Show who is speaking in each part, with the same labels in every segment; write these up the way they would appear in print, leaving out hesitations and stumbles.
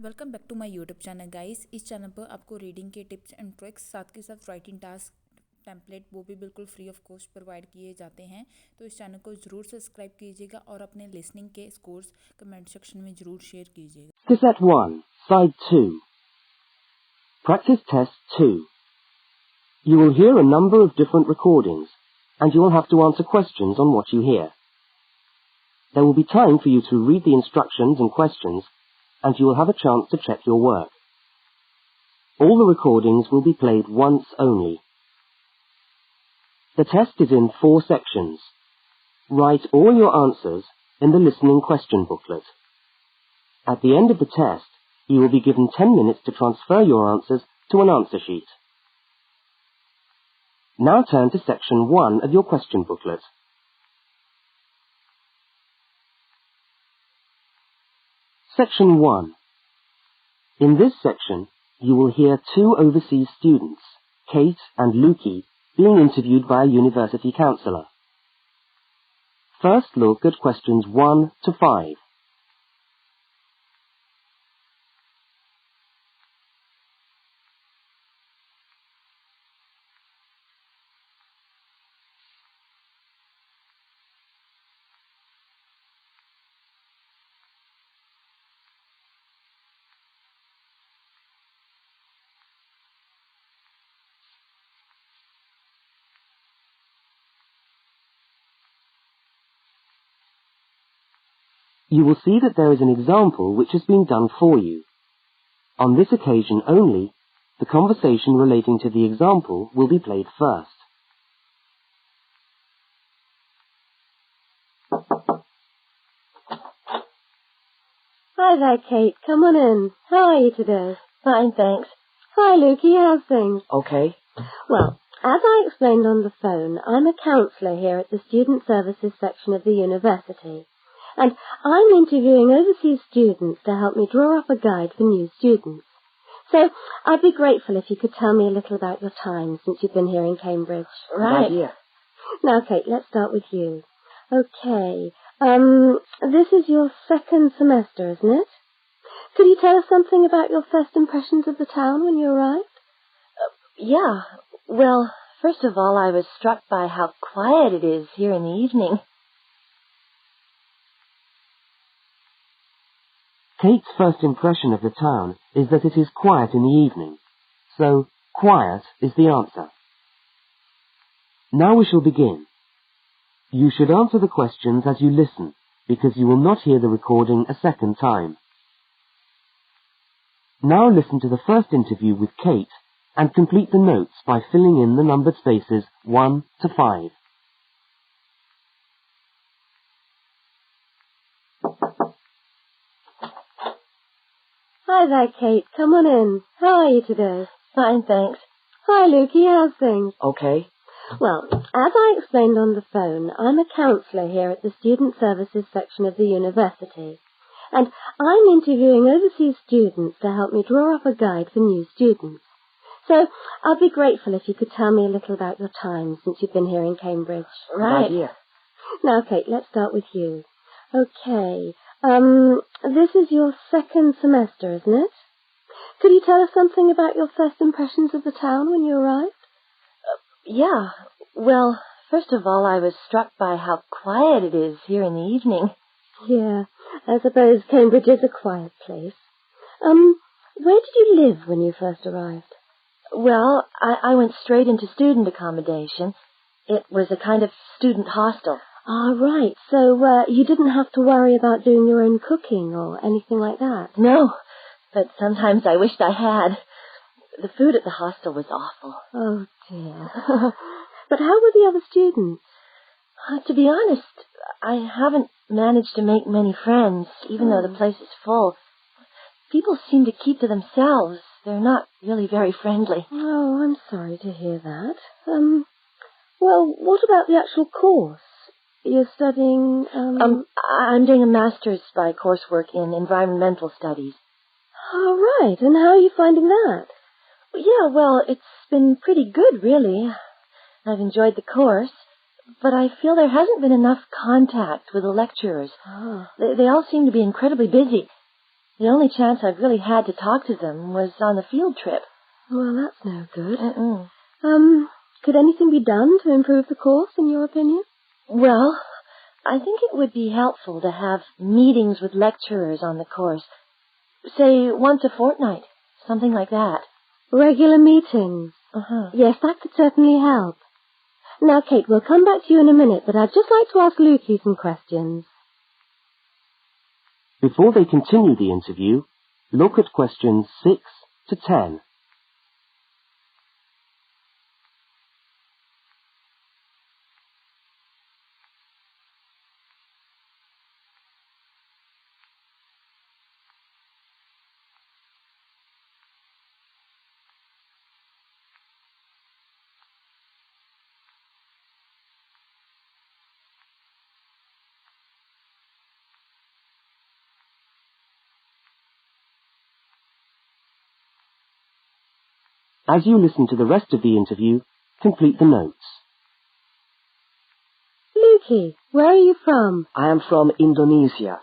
Speaker 1: Welcome back to my YouTube channel guys. इस चैनल पर आपको रीडिंग के टिप्स एंड ट्रिक्स साथ के साथ राइटिंग टास्क टेम्पलेट वो भी बिल्कुल फ्री ऑफ कॉस्ट प्रोवाइड किए जाते हैं। तो इस चैनल को ज़रूर सब्सक्राइब कीजिएगा और अपने लिसनिंग के स्कोर्स कमेंट सेक्शन में ज़रूर शेयर कीजिएगा।
Speaker 2: Cassette 1, Side 2. Practice Test 2. You will hear a number of different recordings, and you will have to answer questions on what you hear. There will be time for you to read the instructions and questions, and you will have a chance to check your work. All the recordings will be played once only. The test is in 4 sections. Write all your answers in the listening question booklet. At the end of the test, you will be given 10 minutes to transfer your answers to an answer sheet. Now turn to section 1 of your question booklet. Section 1. In this section, you will hear 2 overseas students, Kate and Lukey, being interviewed by a university counsellor. First look at questions 1 to 5. You will see that there is an example which has been done for you. On this occasion only, the conversation relating to the example will be played first.
Speaker 3: Hi there, Kate. Come on in. How are you today?
Speaker 4: Fine, thanks.
Speaker 3: Hi, Lukey. How's things?
Speaker 2: Okay.
Speaker 3: Well, as I explained on the phone, I'm a counsellor here at the Student Services section of the university. And I'm interviewing overseas students to help me draw up a guide for new students. So I'd be grateful if you could tell me a little about your time since you've been here in Cambridge.
Speaker 4: Right.
Speaker 2: Good idea.
Speaker 3: Now, Kate, let's start with you. Okay. This is your second semester, isn't it? Could you tell us something about your first impressions of the town when you arrived?
Speaker 4: Yeah. Well, first of all, I was struck by how quiet it is here in the evening.
Speaker 2: Kate's first impression of the town is that it is quiet in the evening. So, quiet is the answer. Now we shall begin. You should answer the questions as you listen, because you will not hear the recording a second time. Now listen to the first interview with Kate and complete the notes by filling in the numbered spaces 1 to 5.
Speaker 3: Hi there, Kate. Come on in. How are you today?
Speaker 4: Fine, thanks.
Speaker 3: Hi, Lukey. How's things?
Speaker 2: Okay.
Speaker 3: Well, as I explained on the phone, I'm a counsellor here at the Student Services section of the university. And I'm interviewing overseas students to help me draw up a guide for new students. So I'd be grateful if you could tell me a little about your time since you've been here in Cambridge.
Speaker 4: Right.
Speaker 2: Good idea.
Speaker 3: Now, Kate, let's start with you. Okay. This is your second semester, isn't it? Could you tell us something about your first impressions of the town when you arrived?
Speaker 4: Yeah. Well, first of all, I was struck by how quiet it is here in the evening.
Speaker 3: Yeah, I suppose Cambridge is a quiet place. Where did you live when you first arrived?
Speaker 4: Well, I went straight into student accommodation. It was a kind of student hostel.
Speaker 3: Ah, right. So, you didn't have to worry about doing your own cooking or anything like that?
Speaker 4: No, but sometimes I wished I had. The food at the hostel was awful.
Speaker 3: Oh, dear. But how were the other students?
Speaker 4: To be honest, I haven't managed to make many friends, even though the place is full. People seem to keep to themselves. They're not really very friendly.
Speaker 3: Oh, I'm sorry to hear that. Well, what about the actual course? You're studying,
Speaker 4: I'm doing a master's by coursework in environmental studies.
Speaker 3: Oh, right. And how are you finding that?
Speaker 4: Yeah, well, it's been pretty good, really. I've enjoyed the course, but I feel there hasn't been enough contact with the lecturers.
Speaker 3: Oh.
Speaker 4: They all seem to be incredibly busy. The only chance I've really had to talk to them was on the field trip.
Speaker 3: Well, that's no good.
Speaker 4: Mm-mm.
Speaker 3: Could anything be done to improve the course, in your opinion?
Speaker 4: Well, I think it would be helpful to have meetings with lecturers on the course. Say, once a fortnight. Something like that.
Speaker 3: Regular meetings.
Speaker 4: Uh-huh.
Speaker 3: Yes, that could certainly help. Now, Kate, we'll come back to you in a minute, but I'd just like to ask Lukey some questions.
Speaker 2: Before they continue the interview, look at questions 6 to 10. As you listen to the rest of the interview, complete the notes.
Speaker 3: Lukey, where are you from?
Speaker 5: I am from Indonesia.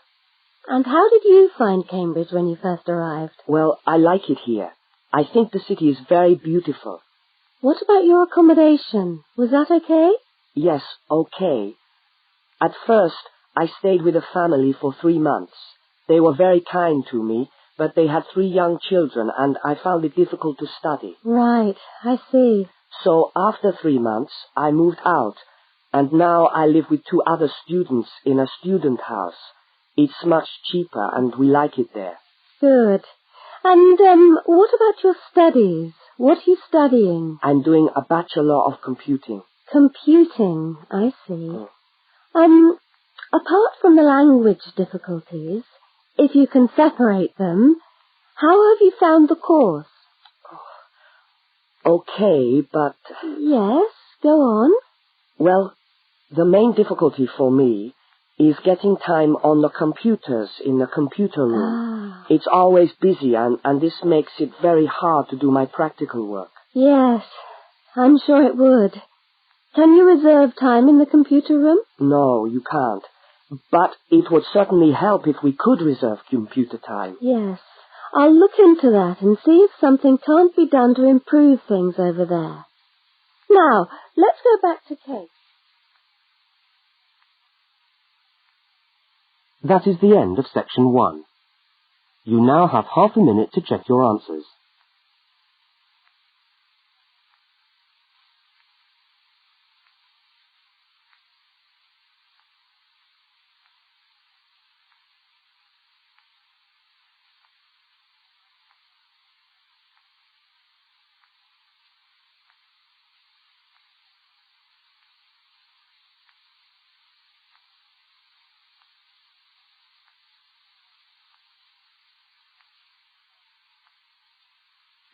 Speaker 3: And how did you find Cambridge when you first arrived?
Speaker 5: Well, I like it here. I think the city is very beautiful.
Speaker 3: What about your accommodation? Was that okay?
Speaker 5: Yes, okay. At first, I stayed with a family for 3 months. They were very kind to me, but they had 3 young children, and I found it difficult to study.
Speaker 3: Right, I see.
Speaker 5: So after 3 months, I moved out, and now I live with 2 other students in a student house. It's much cheaper, and we like it there.
Speaker 3: Good. And, what about your studies? What are you studying?
Speaker 5: I'm doing a Bachelor of Computing.
Speaker 3: Computing, I see. Apart from the language difficulties, if you can separate them, how have you found the course?
Speaker 5: Okay, but...
Speaker 3: Yes, go on.
Speaker 5: Well, the main difficulty for me is getting time on the computers in the computer room. It's always busy, and this makes it very hard to do my practical work.
Speaker 3: Yes, I'm sure it would. Can you reserve time in the computer room?
Speaker 5: No, you can't. But it would certainly help if we could reserve computer time.
Speaker 3: Yes, I'll look into that and see if something can't be done to improve things over there. Now, let's go back to Kate.
Speaker 2: That is the end of section 1. You now have half a minute to check your answers.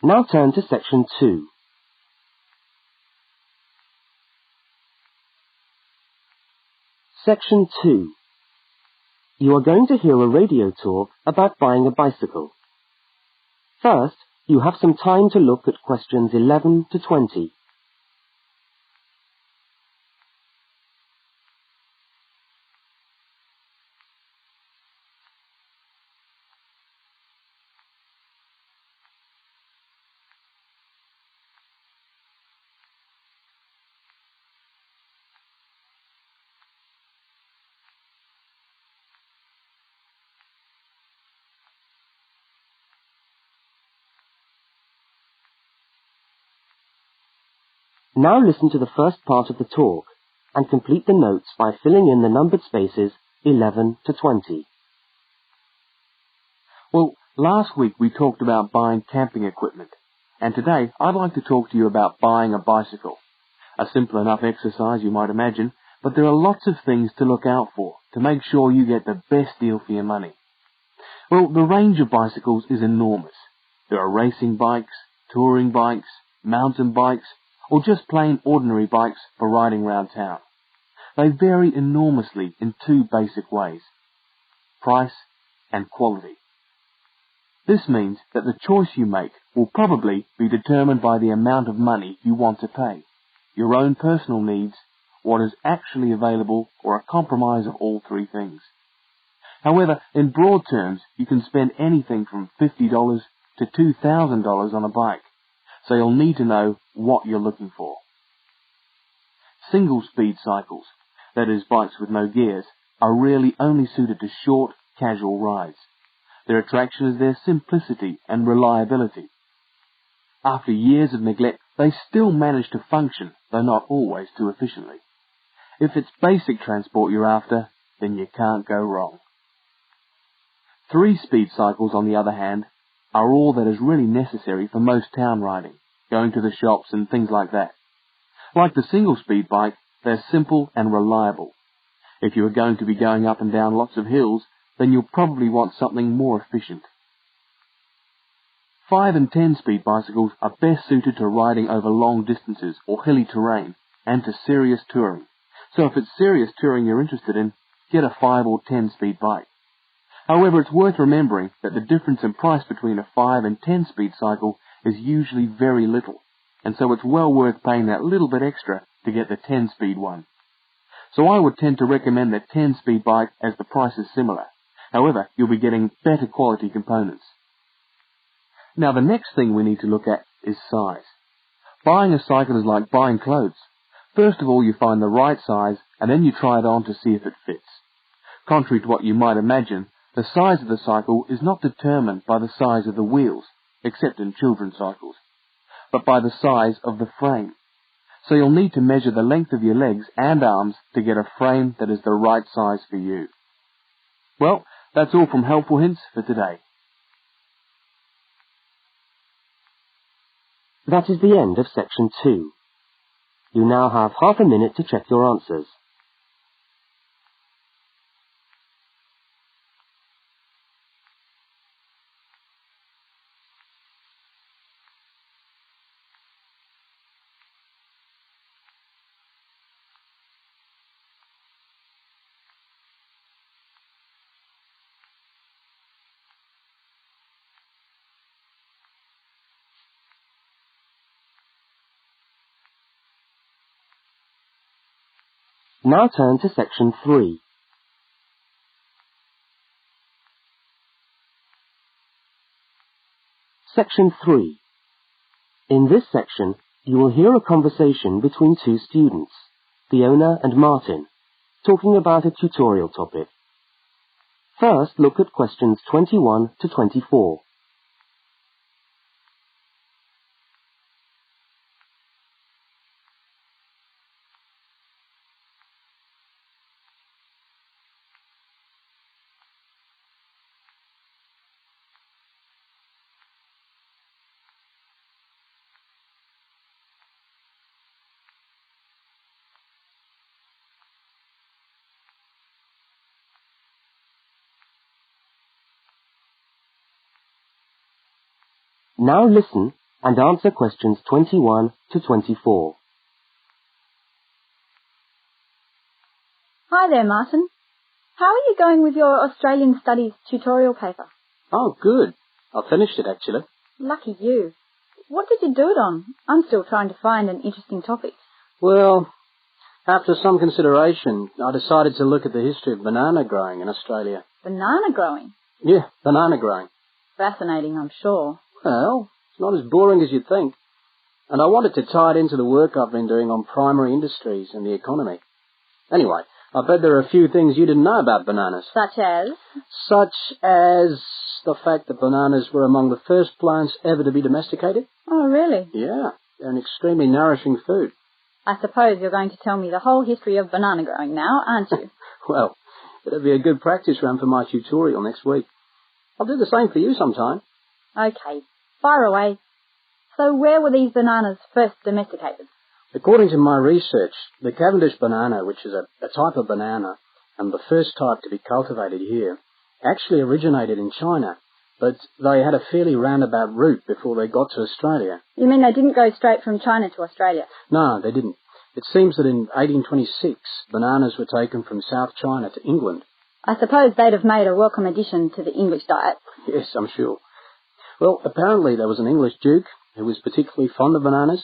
Speaker 2: Now turn to section 2. Section 2. You are going to hear a radio talk about buying a bicycle. First, you have some time to look at questions 11 to 20. Now listen to the first part of the talk and complete the notes by filling in the numbered spaces 11 to 20.
Speaker 6: Well, last week we talked about buying camping equipment, and today I'd like to talk to you about buying a bicycle. A simple enough exercise, you might imagine, but there are lots of things to look out for to make sure you get the best deal for your money. Well, the range of bicycles is enormous. There are racing bikes, touring bikes, mountain bikes, or just plain ordinary bikes for riding round town. They vary enormously in 2 basic ways: price and quality. This means that the choice you make will probably be determined by the amount of money you want to pay, your own personal needs, what is actually available, or a compromise of all 3 things. However, in broad terms, you can spend anything from $50 to $2,000 on a bike, so you'll need to know what you're looking for. Single-speed cycles, that is bikes with no gears, are really only suited to short, casual rides. Their attraction is their simplicity and reliability. After years of neglect, they still manage to function, though not always too efficiently. If it's basic transport you're after, then you can't go wrong. 3-speed cycles, on the other hand, are all that is really necessary for most town riding, going to the shops and things like that. Like the single-speed bike, they're simple and reliable. If you are going to be going up and down lots of hills, then you'll probably want something more efficient. 5 and 10-speed bicycles are best suited to riding over long distances or hilly terrain and to serious touring. So if it's serious touring you're interested in, get a 5 or 10-speed bike. However, it's worth remembering that the difference in price between a 5 and 10-speed cycle is usually very little, and so it's well worth paying that little bit extra to get the 10-speed one. So I would tend to recommend the 10-speed bike as the price is similar. However, you'll be getting better quality components. Now the next thing we need to look at is size. Buying a cycle is like buying clothes. First of all, you find the right size, and then you try it on to see if it fits. Contrary to what you might imagine, the size of the cycle is not determined by the size of the wheels, except in children's cycles, but by the size of the frame. So you'll need to measure the length of your legs and arms to get a frame that is the right size for you. Well, that's all from Helpful Hints for today.
Speaker 2: That is the end of section 2. You now have half a minute to check your answers. Now turn to section 3. Section 3. In this section, you will hear a conversation between two students, Fiona and Martin, talking about a tutorial topic. First, look at questions 21 to 24. Now listen and answer questions 21 to 24.
Speaker 7: Hi there, Martin. How are you going with your Australian Studies tutorial paper?
Speaker 8: Oh, good. I finished it, actually.
Speaker 7: Lucky you. What did you do it on? I'm still trying to find an interesting topic.
Speaker 8: Well, after some consideration, I decided to look at the history of banana growing in Australia.
Speaker 7: Banana growing?
Speaker 8: Yeah, banana growing.
Speaker 7: Fascinating, I'm sure.
Speaker 8: Well, it's not as boring as you'd think. And I wanted to tie it into the work I've been doing on primary industries and the economy. Anyway, I bet there are a few things you didn't know about bananas.
Speaker 7: Such as?
Speaker 8: Such as the fact that bananas were among the first plants ever to be domesticated.
Speaker 7: Oh, really?
Speaker 8: Yeah, they're an extremely nourishing food.
Speaker 7: I suppose you're going to tell me the whole history of banana growing now, aren't you?
Speaker 8: Well, it'll be a good practice run for my tutorial next week. I'll do the same for you sometime.
Speaker 7: Okay, fire away. So where were these bananas first domesticated?
Speaker 8: According to my research, the Cavendish banana, which is a type of banana, and the first type to be cultivated here, actually originated in China, but they had a fairly roundabout route before they got to Australia.
Speaker 7: You mean they didn't go straight from China to Australia?
Speaker 8: No, they didn't. It seems that in 1826, bananas were taken from South China to England.
Speaker 7: I suppose they'd have made a welcome addition to the English diet.
Speaker 8: Yes, I'm sure. Well, apparently there was an English duke who was particularly fond of bananas,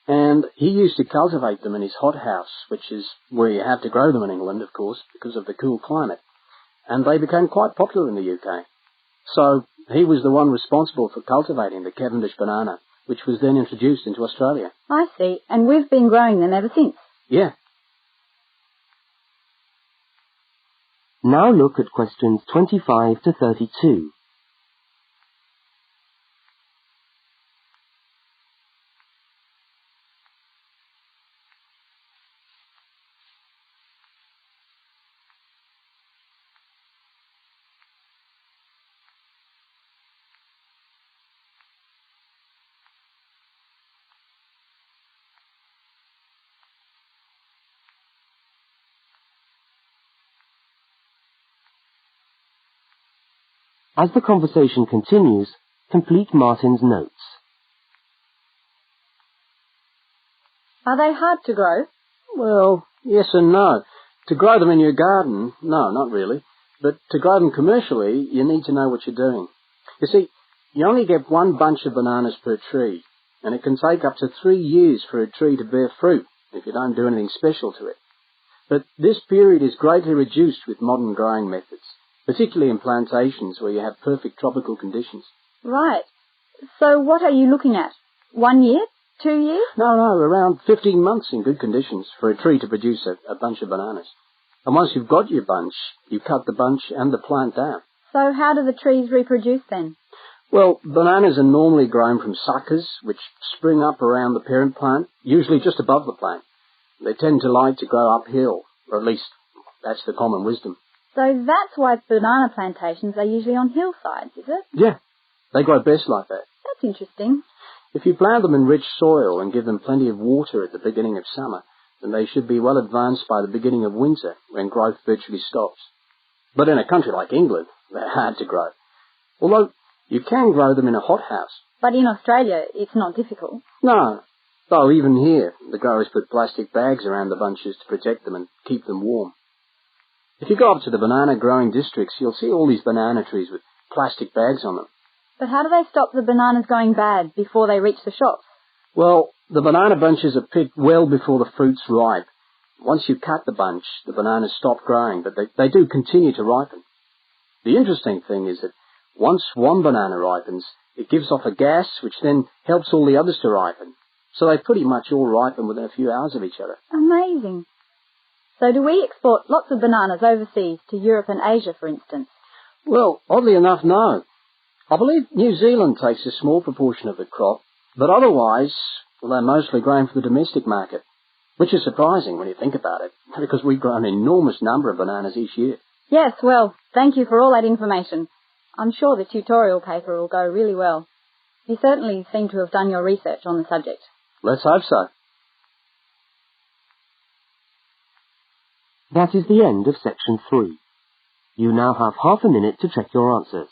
Speaker 8: and he used to cultivate them in his hothouse, which is where you have to grow them in England, of course, because of the cool climate. and they became quite popular in the UK. So he was the one responsible for cultivating the Cavendish banana, which was then introduced into Australia.
Speaker 7: I see, and we've been growing them ever since.
Speaker 8: Yeah.
Speaker 2: Now look at questions 25 to 32. As the conversation continues, complete Martin's notes.
Speaker 7: Are they hard to grow?
Speaker 8: Well, yes and no. To grow them in your garden, no, not really. But to grow them commercially, you need to know what you're doing. You see, you only get one bunch of bananas per tree, and it can take up to 3 years for a tree to bear fruit if you don't do anything special to it. But this period is greatly reduced with modern growing methods, particularly in plantations where you have perfect tropical conditions.
Speaker 7: Right. So what are you looking at? 1 year? 2 years?
Speaker 8: No, around 15 months in good conditions for a tree to produce a bunch of bananas. And once you've got your bunch, you cut the bunch and the plant down.
Speaker 7: So how do the trees reproduce then?
Speaker 8: Well, bananas are normally grown from suckers, which spring up around the parent plant, usually just above the plant. They tend to like to grow uphill, or at least that's the common wisdom.
Speaker 7: So that's why banana plantations are usually on hillsides, is it?
Speaker 8: Yeah, they grow best like that.
Speaker 7: That's interesting.
Speaker 8: If you plant them in rich soil and give them plenty of water at the beginning of summer, then they should be well advanced by the beginning of winter, when growth virtually stops. But in a country like England, they're hard to grow. Although you can grow them in a hothouse.
Speaker 7: But in Australia, it's not difficult.
Speaker 8: No, though even here, the growers put plastic bags around the bunches to protect them and keep them warm. If you go up to the banana growing districts, you'll see all these banana trees with plastic bags on them.
Speaker 7: But how do they stop the bananas going bad before they reach the shops?
Speaker 8: Well, the banana bunches are picked well before the fruit's ripe. Once you cut the bunch, the bananas stop growing, but they do continue to ripen. The interesting thing is that once one banana ripens, it gives off a gas which then helps all the others to ripen. So they pretty much all ripen within a few hours of each other.
Speaker 7: Amazing. So do we export lots of bananas overseas to Europe and Asia, for instance?
Speaker 8: Well, oddly enough, no. I believe New Zealand takes a small proportion of the crop, but otherwise, well, they're mostly grown for the domestic market, which is surprising when you think about it, because we grow an enormous number of bananas each year.
Speaker 7: Yes, well, thank you for all that information. I'm sure the tutorial paper will go really well. You certainly seem to have done your research on the subject.
Speaker 8: Let's hope so.
Speaker 2: That is the end of section 3. You now have half a minute to check your answers.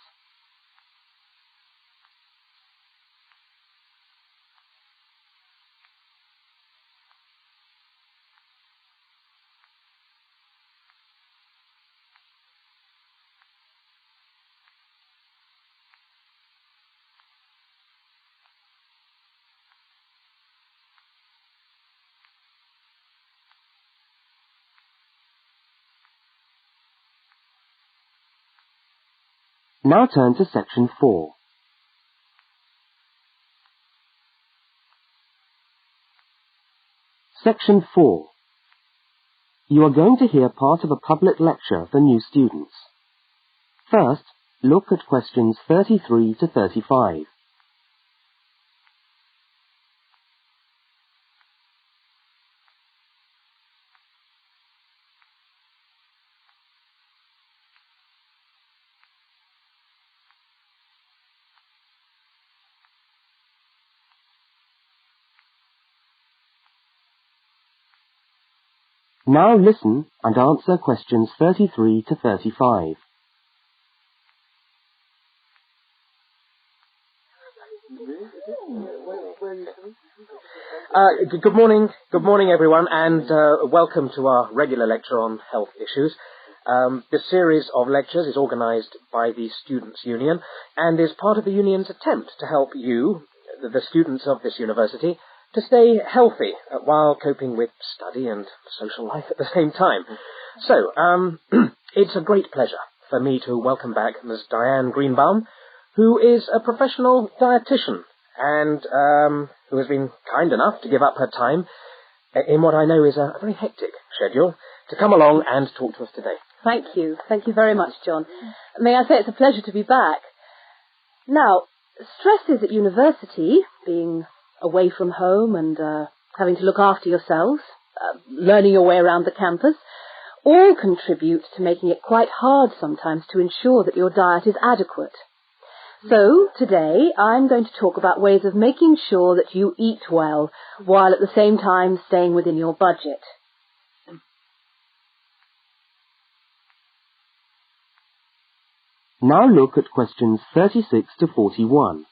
Speaker 2: Now turn to section 4. Section 4. You are going to hear part of a public lecture for new students. First, look at questions 33 to 35. Now listen and answer questions 33 to 35.
Speaker 9: Good morning everyone, and welcome to our regular lecture on health issues. This series of lectures is organised by the Students' Union and is part of the Union's attempt to help you, the students of this university, to stay healthy while coping with study and social life at the same time. So, it's a great pleasure for me to welcome back Ms. Diane Greenbaum, who is a professional dietitian and who has been kind enough to give up her time in what I know is a very hectic schedule to come along and talk to us today.
Speaker 10: Thank you. Thank you very much, John. May I say it's a pleasure to be back. Now, stresses at university, being away from home and having to look after yourselves, learning your way around the campus, all contribute to making it quite hard sometimes to ensure that your diet is adequate. So, today, I'm going to talk about ways of making sure that you eat well, while at the same time staying within your budget.
Speaker 2: Now look at questions 36 to 41.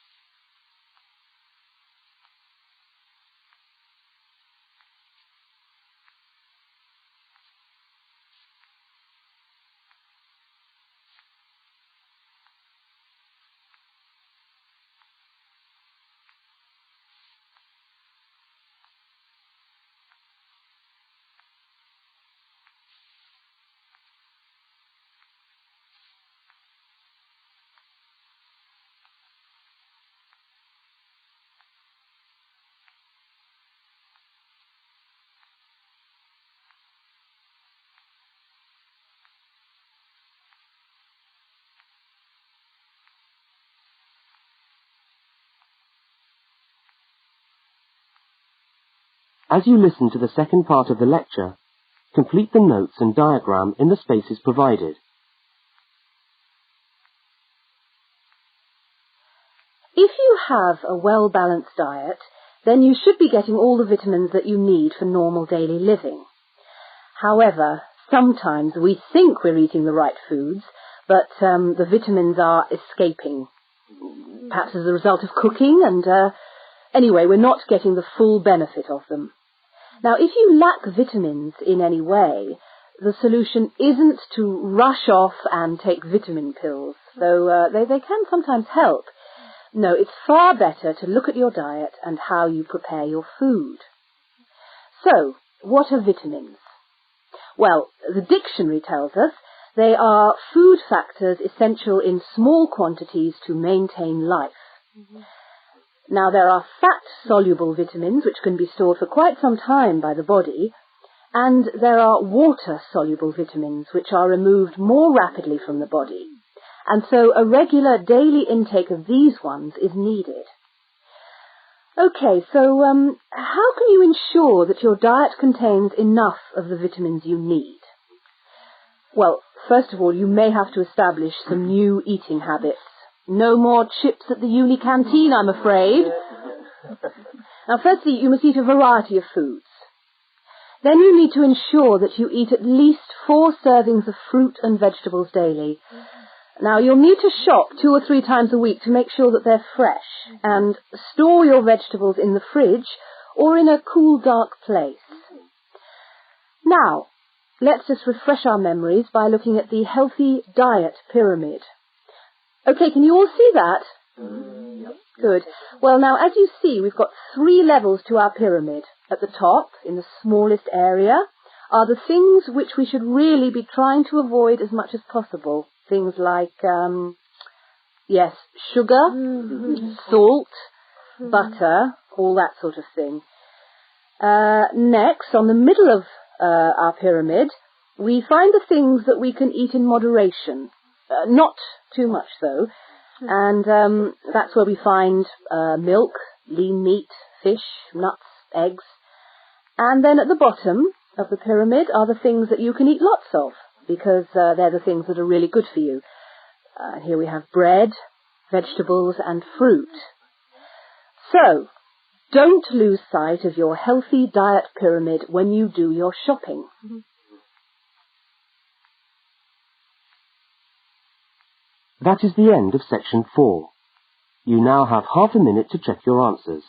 Speaker 2: As you listen to the second part of the lecture, complete the notes and diagram in the spaces provided.
Speaker 10: If you have a well-balanced diet, then you should be getting all the vitamins that you need for normal daily living. However, sometimes we think we're eating the right foods, but the vitamins are escaping, perhaps as a result of cooking, and anyway, we're not getting the full benefit of them. Now, if you lack vitamins in any way, the solution isn't to rush off and take vitamin pills, though they can sometimes help. No, it's far better to look at your diet and how you prepare your food. So, what are vitamins? Well, the dictionary tells us they are food factors essential in small quantities to maintain life. Now, there are fat-soluble vitamins, which can be stored for quite some time by the body, and there are water-soluble vitamins, which are removed more rapidly from the body. And so a regular daily intake of these ones is needed. Okay, so how can you ensure that your diet contains enough of the vitamins you need? Well, first of all, you may have to establish some new eating habits. No more chips at the uni canteen, I'm afraid. Now, firstly, you must eat a variety of foods. Then you need to ensure that you eat at least 4 servings of fruit and vegetables daily. Now, you'll need to shop 2 or 3 times a week to make sure that they're fresh, and store your vegetables in the fridge or in a cool, dark place. Now, let's just refresh our memories by looking at the healthy diet pyramid. Okay, can you all see that? Good. Well, now, as you see, we've got 3 levels to our pyramid. At the top, in the smallest area, are the things which we should really be trying to avoid as much as possible. Things like, sugar, salt, butter, all that sort of thing. Next, on the middle of our pyramid, we find the things that we can eat in moderation. Not too much, though. And that's where we find milk, lean meat, fish, nuts, eggs. And then at the bottom of the pyramid are the things that you can eat lots of, because they're the things that are really good for you. Here we have bread, vegetables, and fruit. So, don't lose sight of your healthy diet pyramid when you do your shopping.
Speaker 2: That is the end of section 4. You now have half a minute to check your answers.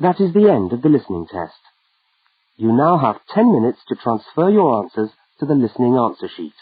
Speaker 2: That is the end of the listening test. You now have 10 minutes to transfer your answers to the listening answer sheet.